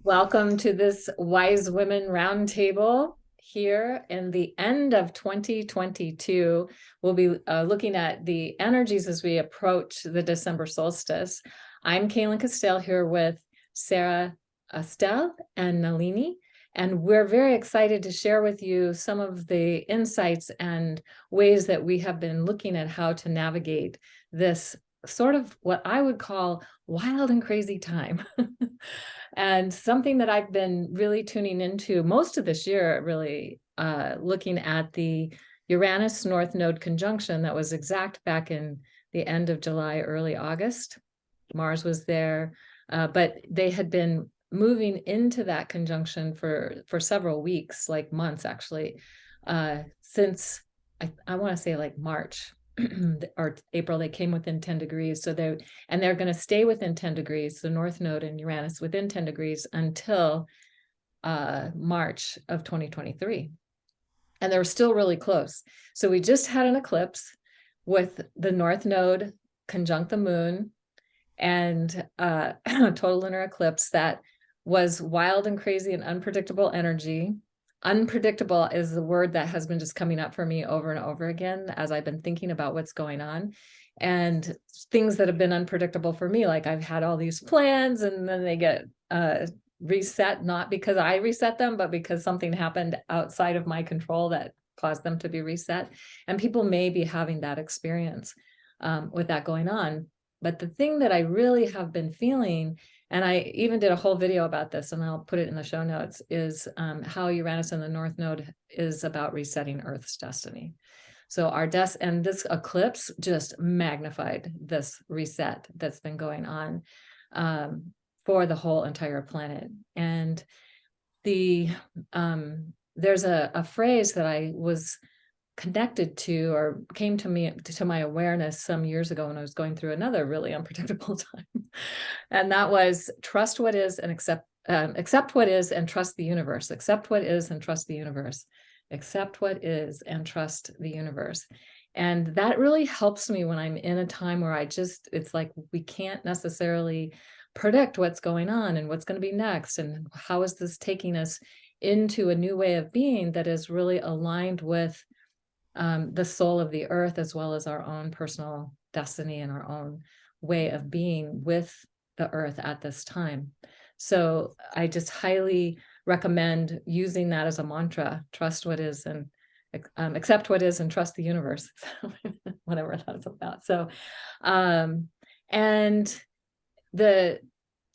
Welcome to this Wise Women Roundtable here in the end of 2022. We'll be looking at the energies as we approach the December solstice. I'm Cayelin Castell here with Sarah Castell and Nalini, and we're very excited to share with you some of the insights and ways that we have been looking at how to navigate this sort of what I would call wild and crazy time. And something that I've been really tuning into most of this year, really looking at the Uranus North Node conjunction that was exact back in the end of July, early August. Mars was there, but they had been moving into that conjunction for several weeks, like months actually, since I want to say like March. Or April, they came within 10 degrees. So they're going to stay within 10 degrees, the North Node and Uranus within 10 degrees until March of 2023. And they're still really close. So we just had an eclipse with the North Node conjunct the moon and total lunar eclipse that was wild and crazy and unpredictable energy. Unpredictable is the word that has been just coming up for me over and over again as I've been thinking about what's going on. And things that have been unpredictable for me, like I've had all these plans and then they get reset, not because I reset them, but because something happened outside of my control that caused them to be reset. And people may be having that experience with that going on. But the thing that I really have been feeling, and I even did a whole video about this, and I'll put it in the show notes, is how Uranus in the North Node is about resetting Earth's destiny. So and this eclipse just magnified this reset that's been going on for the whole entire planet. And there's a phrase that I was connected to or came to my awareness some years ago when I was going through another really unpredictable time. And that was trust what is and accept what is and trust the universe. Accept what is and trust the universe. Accept what is and trust the universe. And that really helps me when I'm in a time where it's like we can't necessarily predict what's going on and what's going to be next and how is this taking us into a new way of being that is really aligned with the soul of the earth, as well as our own personal destiny and our own way of being with the earth at this time. So I just highly recommend using that as a mantra: trust what is and accept what is and trust the universe, whatever that's about. So, and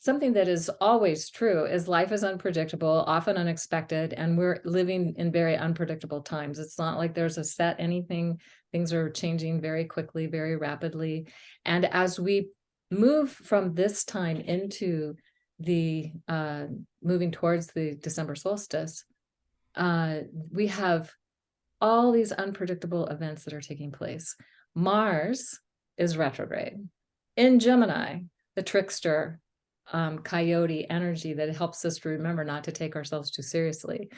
something that is always true is life is unpredictable, often unexpected, and we're living in very unpredictable times. It's not like there's a set anything. Things are changing very quickly, very rapidly. And as we move from this time into the moving towards the December solstice, we have all these unpredictable events that are taking place. Mars is retrograde in Gemini, the trickster, coyote energy that helps us to remember not to take ourselves too seriously.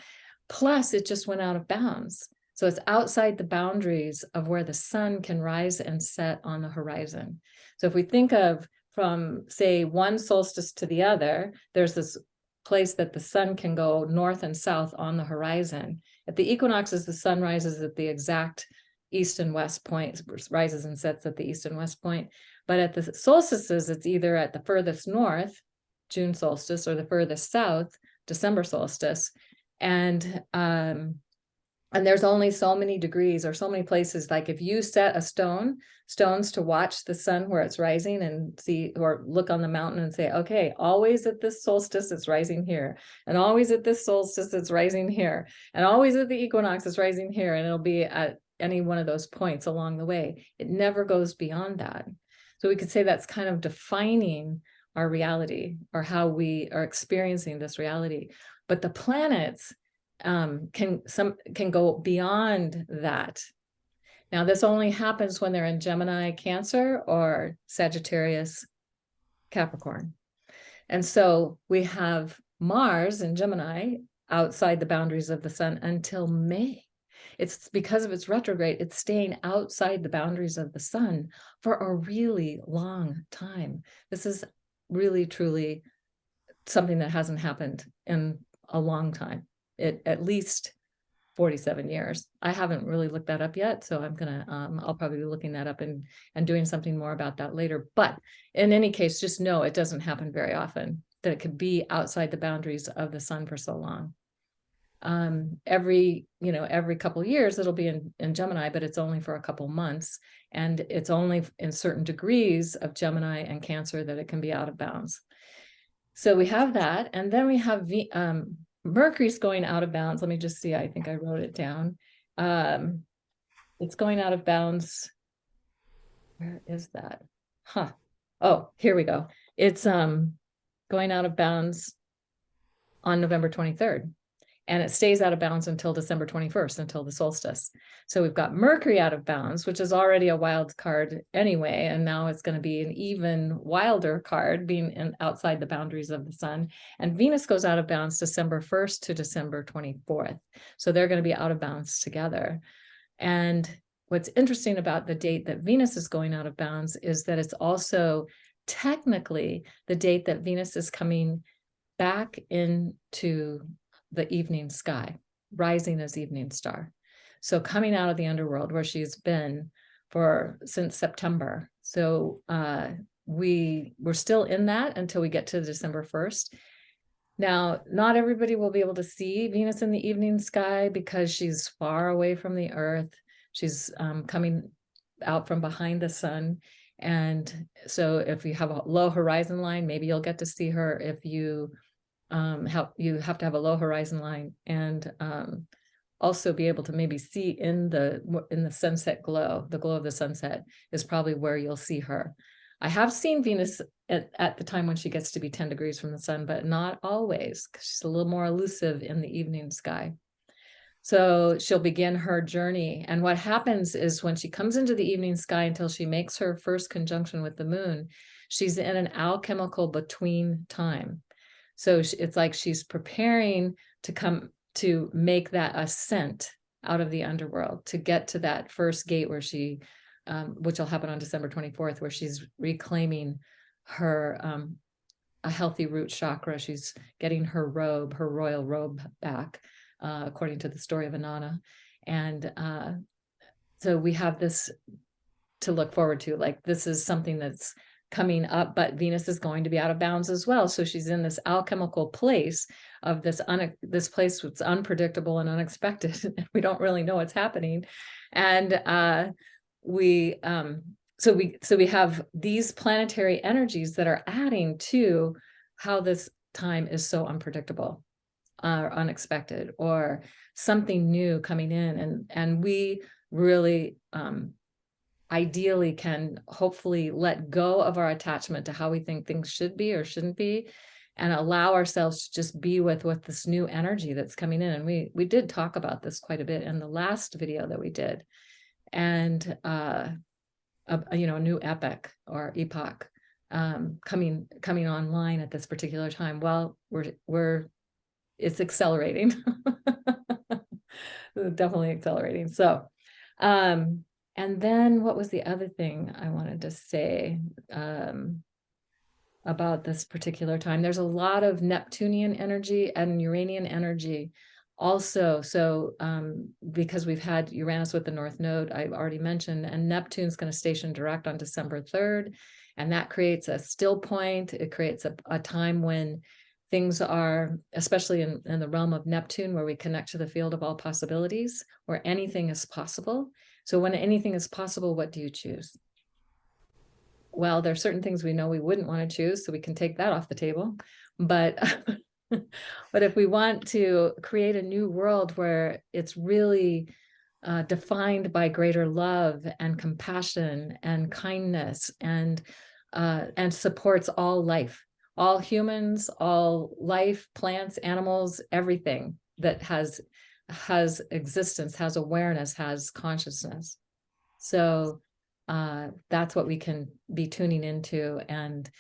Plus, it just went out of bounds. So it's outside the boundaries of where the sun can rise and set on the horizon. So if we think of from, say, one solstice to the other, there's this place that the sun can go north and south on the horizon. At the equinoxes, the sun rises at the exact east and west point, rises and sets at the east and west point. But at the solstices, it's either at the furthest north, June solstice, or the furthest south, December solstice. And there's only so many degrees or so many places. Like if you set stones to watch the sun where it's rising and see, or look on the mountain and say, okay, always at this solstice, it's rising here. And always at this solstice, it's rising here. And always at the equinox, it's rising here. And it'll be at any one of those points along the way. It never goes beyond that. So we could say that's kind of defining our reality or how we are experiencing this reality. But the planets can go beyond that. Now, this only happens when they're in Gemini, Cancer, or Sagittarius, Capricorn. And so we have Mars in Gemini outside the boundaries of the sun until May. It's because of its retrograde, it's staying outside the boundaries of the sun for a really long time. This is really, truly something that hasn't happened in a long time, at least 47 years. I haven't really looked that up yet, so I'll probably be looking that up and doing something more about that later. But in any case, just know it doesn't happen very often, that it could be outside the boundaries of the sun for so long. Every couple of years it'll be in Gemini, but it's only for a couple months, and it's only in certain degrees of Gemini and Cancer that it can be out of bounds. So we have that, and then we have Mercury's going out of bounds. Let me just see. I think I wrote it down. It's going out of bounds. Where is that? Oh, here we go. It's going out of bounds on November 23rd. And it stays out of bounds until December 21st, until the solstice. So we've got Mercury out of bounds, which is already a wild card anyway. And now it's going to be an even wilder card, being outside the boundaries of the sun. And Venus goes out of bounds December 1st to December 24th. So they're going to be out of bounds together. And what's interesting about the date that Venus is going out of bounds is that it's also technically the date that Venus is coming back into the evening sky, rising as evening star. So coming out of the underworld where she's been since September. So we're still in that until we get to December 1st. Now, not everybody will be able to see Venus in the evening sky because she's far away from the Earth. She's coming out from behind the sun. And so if you have a low horizon line, maybe you'll get to see her. If you you have to have a low horizon line, and also be able to maybe see in the sunset glow. The glow of the sunset is probably where you'll see her. I have seen Venus at the time when she gets to be 10 degrees from the sun, but not always, because she's a little more elusive in the evening sky. So she'll begin her journey. And what happens is when she comes into the evening sky until she makes her first conjunction with the moon, she's in an alchemical between time. So it's like she's preparing to come to make that ascent out of the underworld, to get to that first gate where she, which will happen on December 24th, where she's reclaiming her a healthy root chakra. She's getting her royal robe back, according to the story of Inanna. And so we have this to look forward to. Like, this is something that's coming up, but Venus is going to be out of bounds as well. So she's in this alchemical place of this place that's unpredictable and unexpected. We don't really know what's happening. And we have these planetary energies that are adding to how this time is so unpredictable, or unexpected, or something new coming in. And we really ideally can hopefully let go of our attachment to how we think things should be or shouldn't be, and allow ourselves to just be with this new energy that's coming in. And we did talk about this quite a bit in the last video that we did. And a new epoch coming online at this particular time. Well, it's accelerating. Definitely accelerating. So and then what was the other thing I wanted to say about this particular time? There's a lot of Neptunian energy and Uranian energy also. So because we've had Uranus with the North Node, I've already mentioned, and Neptune's going to station direct on December 3rd. And that creates a still point. It creates a time when things are, especially in the realm of Neptune, where we connect to the field of all possibilities, where anything is possible. So when anything is possible, what do you choose? Well, there are certain things we know we wouldn't want to choose, so we can take that off the table. But but if we want to create a new world where it's really defined by greater love and compassion and kindness, and supports all life, all humans, all life, plants, animals, everything that has existence, has awareness, has consciousness. So that's what we can be tuning into and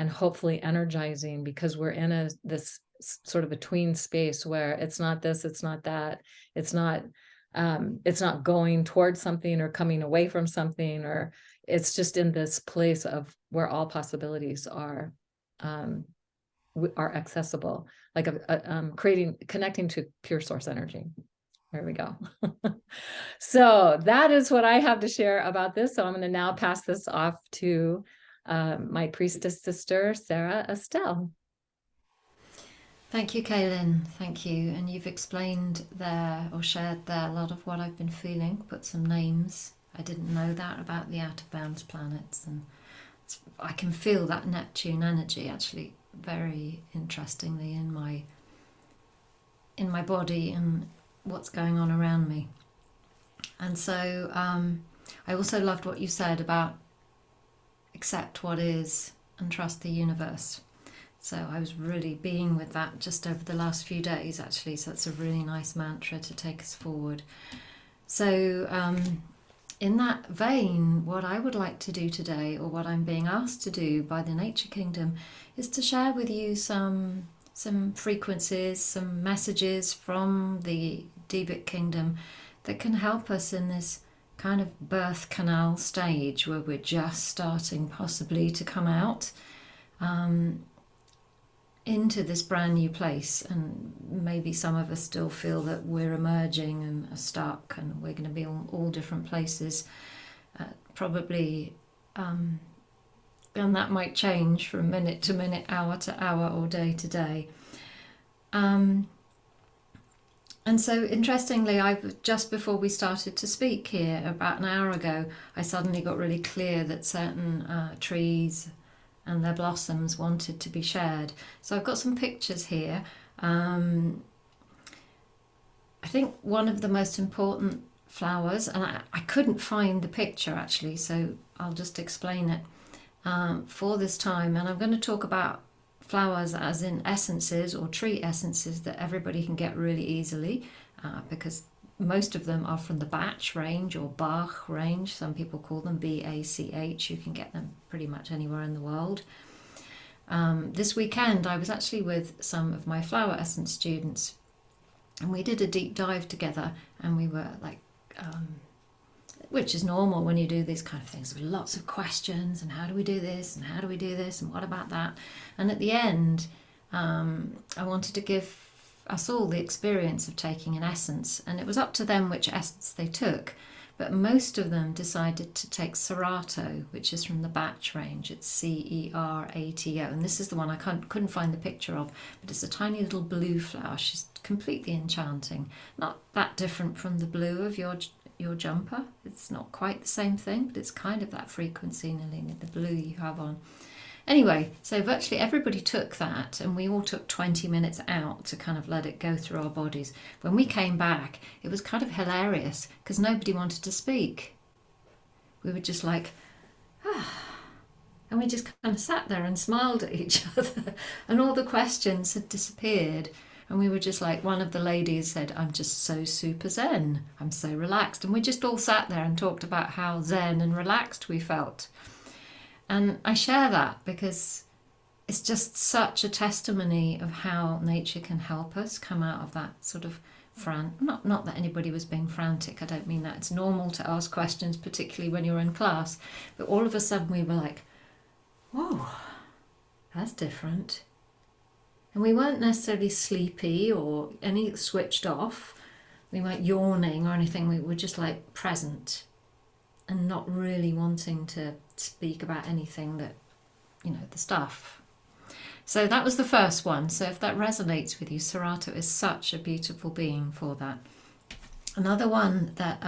hopefully energizing, because we're in this sort of between space where it's not this, it's not that, it's not going towards something or coming away from something, or it's just in this place of where all possibilities are. are accessible, like connecting to pure source energy. There we go. So that is what I have to share about this. So I'm going to now pass this off to my priestess sister, Sarah Estelle. Thank you, Cayelin. Thank you. And you've explained there, or shared there, a lot of what I've been feeling, put some names. I didn't know that about the out of bounds planets, and I can feel that Neptune energy actually very interestingly in my body and what's going on around me. And so I also loved what you said about accept what is and trust the universe. So I was really being with that just over the last few days, actually. So it's a really nice mantra to take us forward. So in that vein, what I would like to do today, or what I'm being asked to do by the Nature Kingdom, is to share with you some frequencies, some messages from the Devic Kingdom that can help us in this kind of birth canal stage where we're just starting possibly to come out into this brand new place. And maybe some of us still feel that we're emerging and are stuck, and we're going to be all different places probably, and that might change from minute to minute, hour to hour, or day to day. And so interestingly, just before we started to speak here, about an hour ago, I suddenly got really clear that certain trees and their blossoms wanted to be shared. So I've got some pictures here. I think one of the most important flowers, and I couldn't find the picture actually, so I'll just explain it for this time. And I'm going to talk about flowers as in essences, or tree essences, that everybody can get really easily because most of them are from the Bach range or Bach range. Some people call them BACH. You can get them pretty much anywhere in the world. This weekend I was actually with some of my flower essence students, and we did a deep dive together, and we were like, which is normal when you do these kind of things, with lots of questions, and how do we do this, and how do we do this, and what about that? And at the end, I wanted to give us all the experience of taking an essence, and it was up to them which essence they took, but most of them decided to take Cerato, which is from the Bach range. It's Cerato, and this is the one I couldn't find the picture of, but it's a tiny little blue flower. She's completely enchanting, not that different from the blue of your jumper. It's not quite the same thing, but it's kind of that frequency, Nalini, the blue you have on. Anyway, so virtually everybody took that, and we all took 20 minutes out to kind of let it go through our bodies. When we came back, it was kind of hilarious because nobody wanted to speak. We were just like, and we just kind of sat there and smiled at each other, and all the questions had disappeared. And we were just like, one of the ladies said, I'm just so super zen, I'm so relaxed. And we just all sat there and talked about how zen and relaxed we felt. And I share that because it's just such a testimony of how nature can help us come out of that sort of not that anybody was being frantic, I don't mean that. It's normal to ask questions, particularly when you're in class. But all of a sudden we were like, whoa, that's different. And we weren't necessarily sleepy or any switched off. We weren't yawning or anything. We were just like present and not really wanting to speak about anything that, the stuff. So that was the first one. So if that resonates with you, Cerato is such a beautiful being for that. Another one that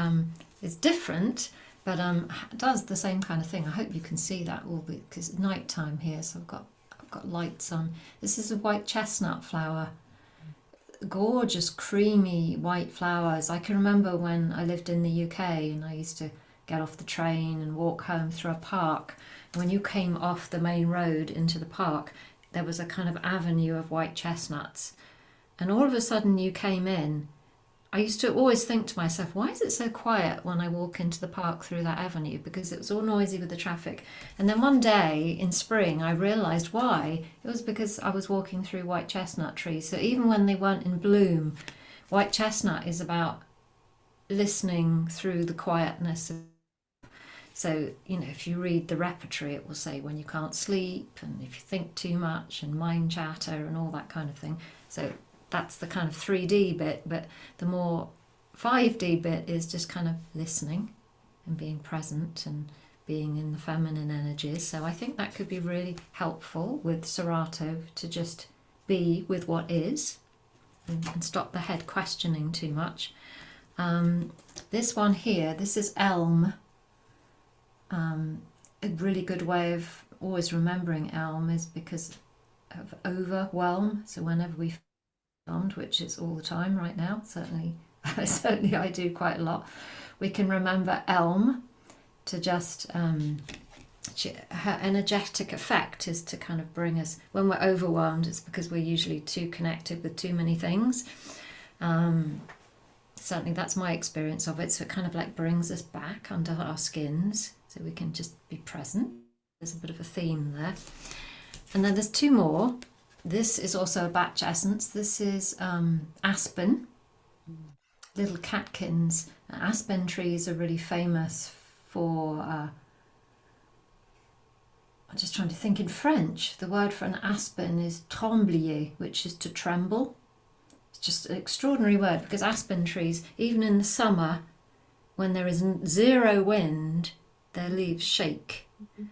is different, but does the same kind of thing. I hope you can see that all because it's nighttime here, so I've got lights on. This is a white chestnut flower. Gorgeous, creamy white flowers. I can remember when I lived in the UK and I used to get off the train and walk home through a park. And when you came off the main road into the park, there was a kind of avenue of white chestnuts. And all of a sudden you came in. I used to always think to myself, why is it so quiet when I walk into the park through that avenue? Because it was all noisy with the traffic. And then one day in spring, I realised why. It was because I was walking through white chestnut trees. So even when they weren't in bloom, white chestnut is about listening through the quietness. So, if you read the repertory, it will say when you can't sleep and if you think too much and mind chatter and all that kind of thing. So that's the kind of 3D bit, but the more 5D bit is just kind of listening and being present and being in the feminine energies. So I think that could be really helpful with Serato to just be with what is and stop the head questioning too much. This one here, this is Elm. A really good way of always remembering Elm is because of overwhelm. So whenever we filmed, which is all the time right now, certainly I do quite a lot, we can remember Elm to just her energetic effect is to kind of bring us, when we're overwhelmed, it's because we're usually too connected with too many things. Certainly that's my experience of it. So it kind of like brings us back under our skins so we can just be present. There's a bit of a theme there. And then there's two more. This is also a batch essence. This is aspen, little catkins. Aspen trees are really famous for, I'm just trying to think in French. The word for an aspen is trembler, which is to tremble. It's just an extraordinary word because aspen trees, even in the summer, when there is zero wind, their leaves shake.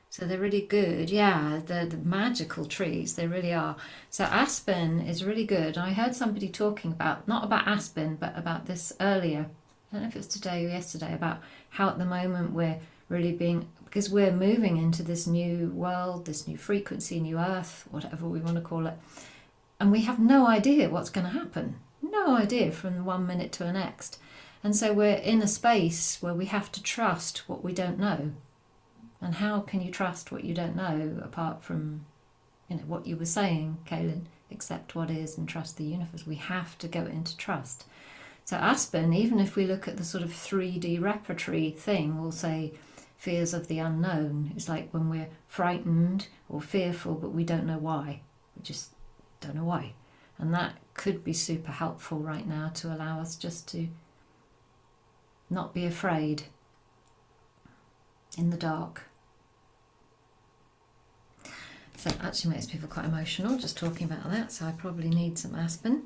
So they're really good. Yeah, they're the magical trees. They really are. So aspen is really good. I heard somebody talking about, not about aspen, but about this earlier. I don't know if it was today or yesterday, about how at the moment we're really being, because we're moving into this new world, this new frequency, new earth, whatever we want to call it. And we have no idea what's going to happen. No idea from 1 minute to the next. And so we're in a space where we have to trust what we don't know. And how can you trust what you don't know apart from, what you were saying, Cayelin, accept what is and trust the universe. We have to go into trust. So aspen, even if we look at the sort of 3D repertory thing, we'll say fears of the unknown. It's like when we're frightened or fearful, but we don't know why. We just don't know why. And that could be super helpful right now to allow us just to not be afraid in the dark. So it actually makes people quite emotional just talking about that, so I probably need some aspen.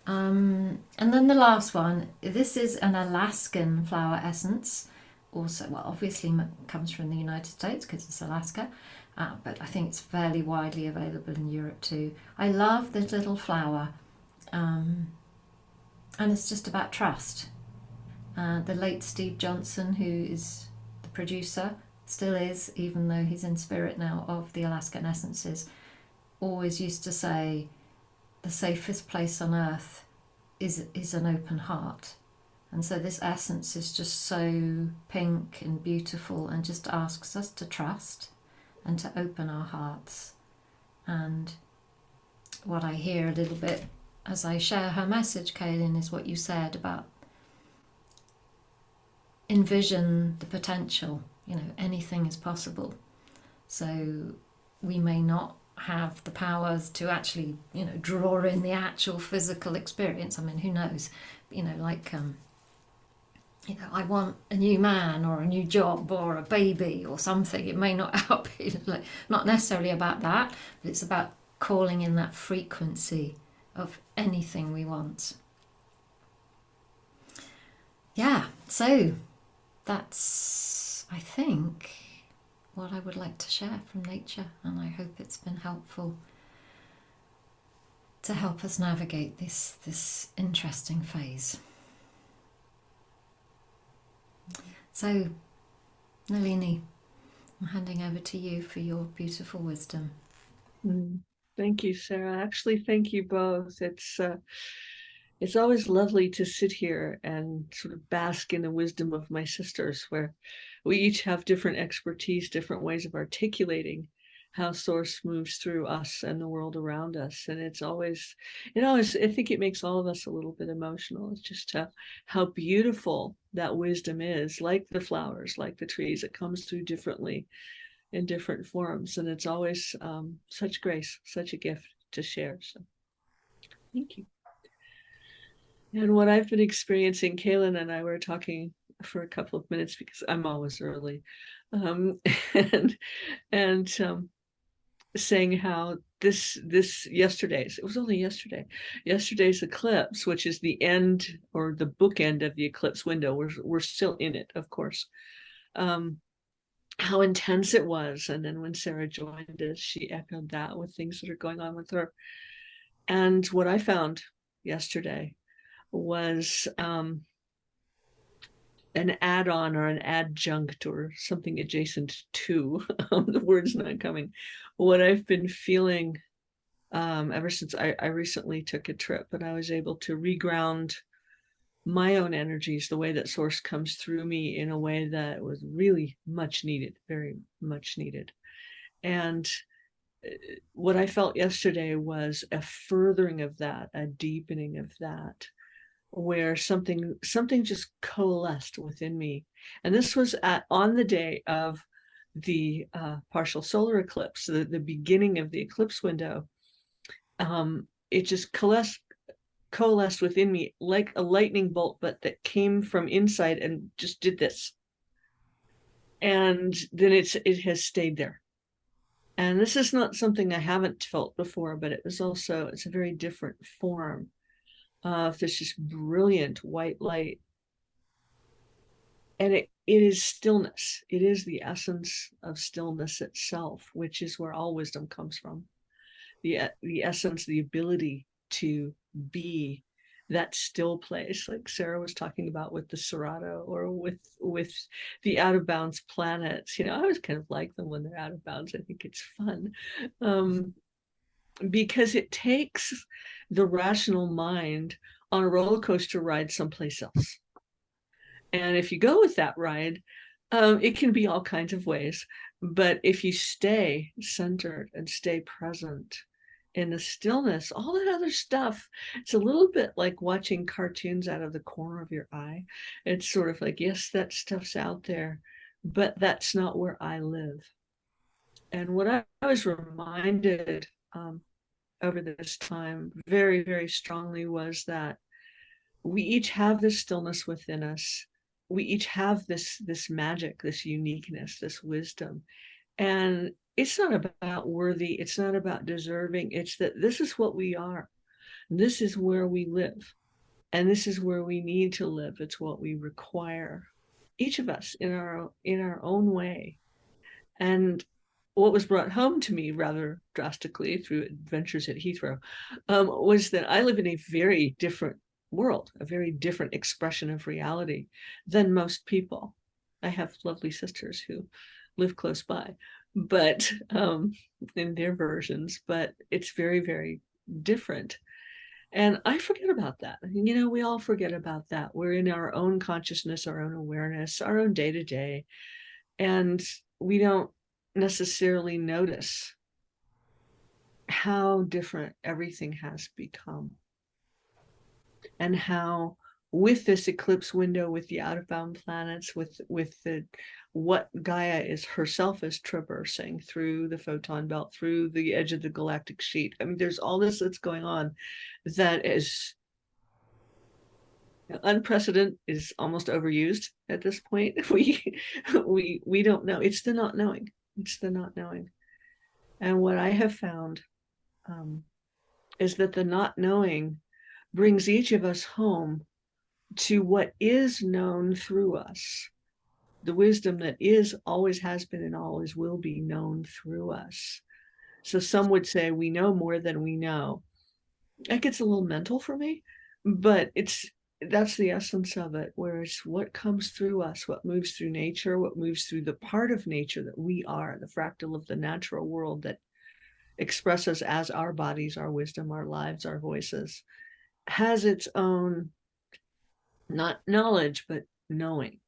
And then the last one, this is an Alaskan flower essence. Also, well, obviously comes from the United States because it's Alaska, but I think it's fairly widely available in Europe too. I love this little flower, and it's just about trust. The late Steve Johnson, who is the producer, still is, even though he's in spirit now, of the Alaskan Essences, always used to say the safest place on earth is an open heart. And so this essence is just so pink and beautiful and just asks us to trust and to open our hearts. And what I hear a little bit as I share her message, Cayelin, is what you said about envision the potential. Anything is possible. So we may not have the powers to actually, draw in the actual physical experience. I mean, who knows? I want a new man or a new job or a baby or something. It may not help. Not necessarily about that, but it's about calling in that frequency of anything we want. Yeah, so that's, I think, what I would like to share from nature, and I hope it's been helpful to help us navigate this interesting phase. So, Nalini, I'm handing over to you for your beautiful wisdom. Thank you, Sarah. Actually, thank you both. It's always lovely to sit here and sort of bask in the wisdom of my sisters, where we each have different expertise, different ways of articulating how Source moves through us and the world around us. And I think it makes all of us a little bit emotional. It's just how beautiful that wisdom is, like the flowers, like the trees. It comes through differently in different forms. And it's always such grace, such a gift to share. So thank you. And what I've been experiencing, Cayelin and I were talking for a couple of minutes because I'm always early, um, and saying how this yesterday's, it was only yesterday's eclipse, which is the end or the bookend of the eclipse window. We're still in it, of course. How intense it was. And then when Sarah joined us, she echoed that with things that are going on with her. And what I found yesterday was an add-on or an adjunct or something adjacent to, the word's not coming, what I've been feeling ever since I recently took a trip, and I was able to reground my own energies, the way that source comes through me in a way that was really much needed, very much needed. And what I felt yesterday was a furthering of that, a deepening of that, where something just coalesced within me. And this was on the day of the partial solar eclipse, the beginning of the eclipse window. It just coalesced within me like a lightning bolt, but that came from inside and just did this. And then it has stayed there. And this is not something I haven't felt before, but it's a very different form of this just brilliant white light. And it is stillness. It is the essence of stillness itself, which is where all wisdom comes from. The essence, the ability to be that still place, like Sarah was talking about with the Serato, or with the out of bounds planets. I always kind of like them when they're out of bounds. I think it's fun, because it takes the rational mind on a roller coaster ride someplace else. And if you go with that ride, it can be all kinds of ways. But if you stay centered and stay present in the stillness, all that other stuff, it's a little bit like watching cartoons out of the corner of your eye. It's sort of like, yes, that stuff's out there, but that's not where I live. And what I was reminded over this time very, very strongly was that we each have this stillness within us. We each have this magic, this uniqueness, this wisdom. And it's not about worthy, it's not about deserving, it's that this is what we are. This is where we live. And this is where we need to live. It's what we require, each of us in our own way. And what was brought home to me rather drastically through adventures at Heathrow was that I live in a very different world, a very different expression of reality than most people. I have lovely sisters who live close by, but in their versions, but it's very, very different. And I forget about that. We all forget about that. We're in our own consciousness, our own awareness, our own day to day, and we don't necessarily notice how different everything has become, and how with this eclipse window, with the out of bound planets, with what Gaia is herself is traversing through the photon belt, through the edge of the galactic sheet. I mean, there's all this that's going on that is unprecedented, is almost overused at this point. We don't know. It's the not knowing. It's the not knowing. And what I have found is that the not knowing brings each of us home to what is known through us, the wisdom that is, always has been, and always will be known through us. So some would say we know more than we know. That gets a little mental for me, but that's the essence of it, where it's what comes through us, what moves through nature, what moves through the part of nature that we are, the fractal of the natural world that expresses as our bodies, our wisdom, our lives, our voices, has its own, not knowledge, but knowing,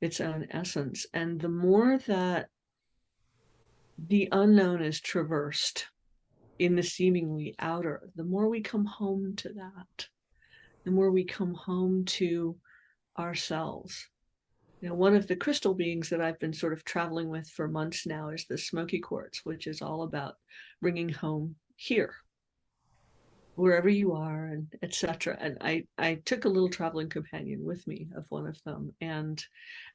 its own essence. And the more that the unknown is traversed in the seemingly outer, the more we come home to that, the more we come home to ourselves. One of the crystal beings that I've been sort of traveling with for months now is the smoky quartz, which is all about bringing home here. wherever you are, and etc. And I took a little traveling companion with me of one of them. And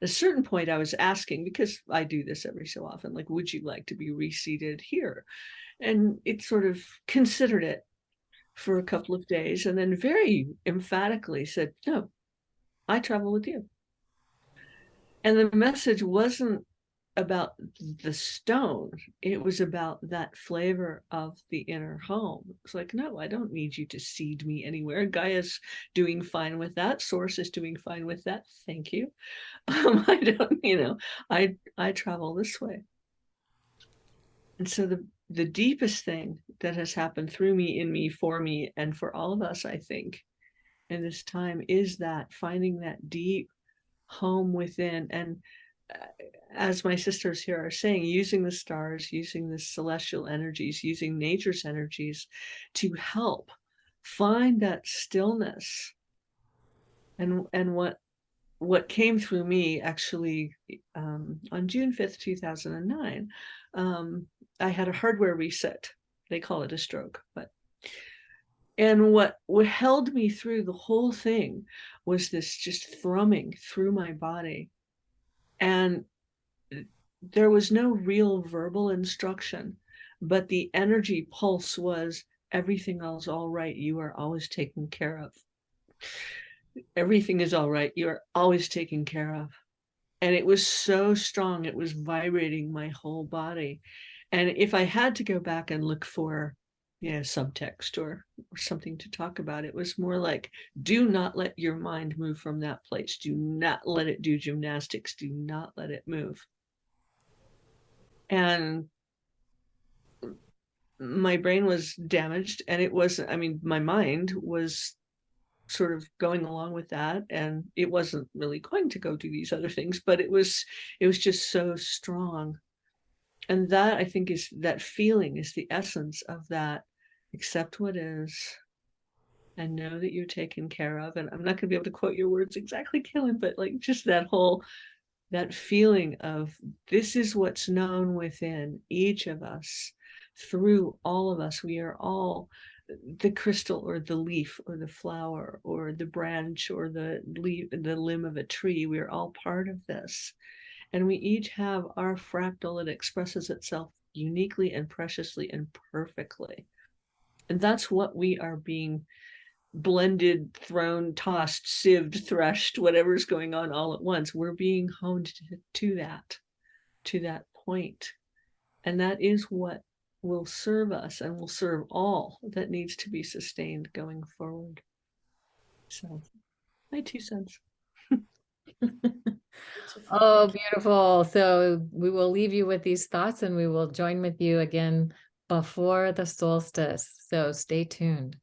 at a certain point I was asking, because I do this every so often, like, would you like to be reseated here? And it sort of considered it for a couple of days and then very emphatically said, no, I travel with you. And the message wasn't about the stone, it was about that flavor of the inner home. It's like, no, I don't need you to seed me anywhere. Gaia's doing fine with that. Source is doing fine with that. Thank you. I don't, I travel this way. And so the deepest thing that has happened through me, in me, for me, and for all of us, I think, in this time is that finding that deep home within. And as my sisters here are saying, using the stars, using the celestial energies, using nature's energies to help find that stillness. And what came through me actually on June 5th, 2009, I had a hardware reset. They call it a stroke, and what held me through the whole thing was this just thrumming through my body. And there was no real verbal instruction, but the energy pulse was, everything is all right. You are always taken care of. Everything is all right. You are always taken care of. And it was so strong. It was vibrating my whole body. And if I had to go back and look for subtext or something to talk about, it was more like, do not let your mind move from that place. Do not let it do gymnastics. Do not let it move. And my brain was damaged, and it wasn't, I mean, my mind was sort of going along with that, and it wasn't really going to go do these other things, but it was just so strong. And that, I think, is that feeling is the essence of that. Accept what is and know that you're taken care of. And I'm not going to be able to quote your words exactly, Cayelin, but like just that feeling of, this is what's known within each of us, through all of us. We are all the crystal or the leaf or the flower or the branch or the limb of a tree. We are all part of this. And we each have our fractal that expresses itself uniquely and preciously and perfectly. And that's what we are being blended, thrown, tossed, sieved, threshed, whatever's going on all at once. We're being honed to that point. And that is what will serve us and will serve all that needs to be sustained going forward. So, my 2 cents. Oh, beautiful. So we will leave you with these thoughts, and we will join with you again before the solstice. So stay tuned.